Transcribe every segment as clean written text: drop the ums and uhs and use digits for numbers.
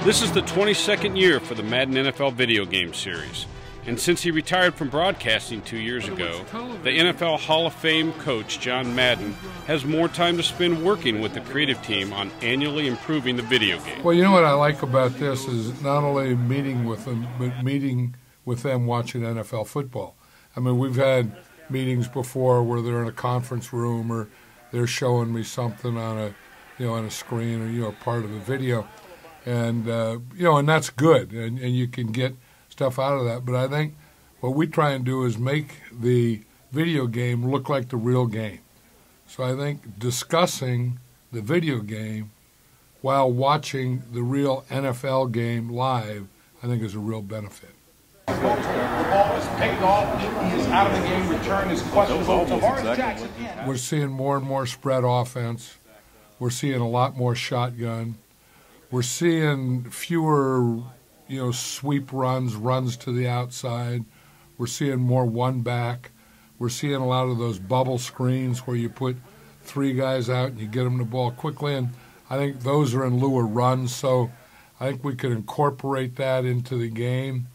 This is the 22nd year for the Madden NFL video game series. And since he retired from broadcasting 2 years ago, the NFL Hall of Fame coach John Madden has more time to spend working with the creative team on annually improving the video game. Well, you know what I like about this is not only meeting with them, but meeting with them watching NFL football. I mean, we've had meetings before where they're in a conference room or they're showing me something on a screen or part of the video, and and that's good, and you can get stuff out of that. But I think what we try and do is make the video game look like the real game. So I think discussing the video game while watching the real NFL game live, I think is a real benefit. The ball is picked off. He is out of the game. Return is questionable. We're seeing more and more spread offense. We're seeing a lot more shotgun. We're seeing fewer sweep runs to the outside. We're seeing more one back. We're seeing a lot of those bubble screens where you put three guys out and you get them the ball quickly, and I think those are in lieu of runs, so I think we could incorporate that into the game,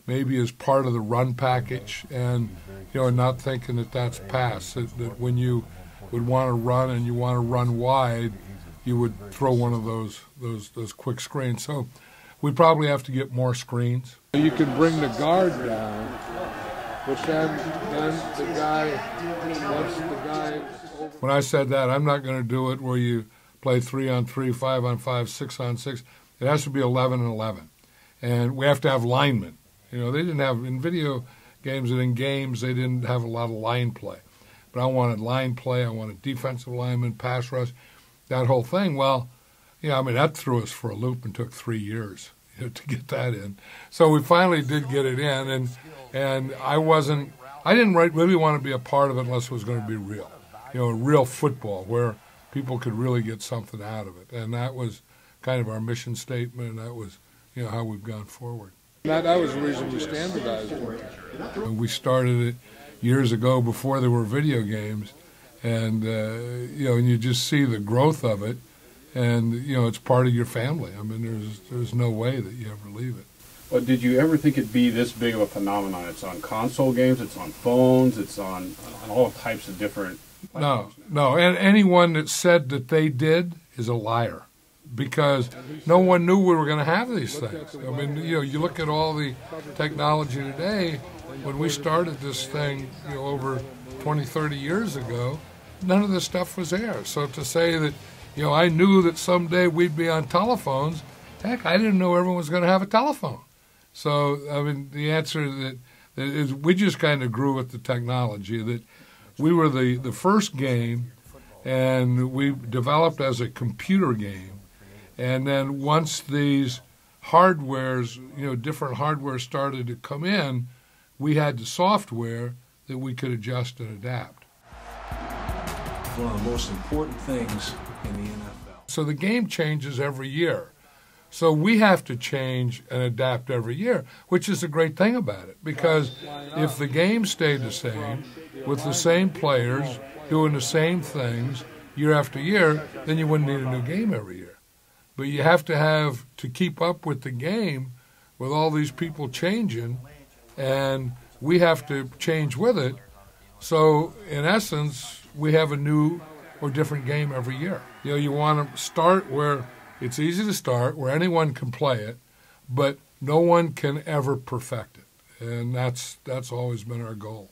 maybe as part of the run package, and not thinking that that's pass, that when you would want to run and you want to run wide, you would throw one of those quick screens. So we probably have to get more screens. You can bring the guard down, which then the guy, once the guy... When I said that, I'm not going to do it where you play 3-on-3, 5-on-5, 6-on-6. It has to be 11-on-11. And we have to have linemen. They didn't have, in video games and in games, they didn't have a lot of line play. But I wanted line play, I wanted defensive linemen, pass rush, that whole thing. Well, that threw us for a loop and took 3 years to get that in. So we finally did get it in, and I didn't really want to be a part of it unless it was going to be real. Real football where people could really get something out of it. And that was kind of our mission statement, and that was how we've gone forward. That was the reason we standardized it. We started it years ago before there were video games, and and you just see the growth of it, and it's part of your family. I mean, there's no way that you ever leave it. Well, did you ever think it'd be this big of a phenomenon? It's on console games, it's on phones, it's on all types of different... No, and anyone that said that they did is a liar, because no one knew we were going to have these things. I mean, you look at all the technology today. When we started this thing, over 20, 30 years ago, none of this stuff was there. So to say that, I knew that someday we'd be on telephones, heck, I didn't know everyone was going to have a telephone. So, I mean, the answer that is we just kind of grew with the technology, that we were the first game, and we developed as a computer game. And then once these hardwares, different hardware started to come in, we had the software that we could adjust and adapt. One of the most important things in the NFL. So the game changes every year. So we have to change and adapt every year, which is a great thing about it, because if the game stayed the same, with the same players doing the same things year after year, then you wouldn't need a new game every year. But you have to keep up with the game with all these people changing, and we have to change with it. So in essence, we have a new or different game every year. You want to start where it's easy to start, where anyone can play it, but no one can ever perfect it. And that's always been our goal.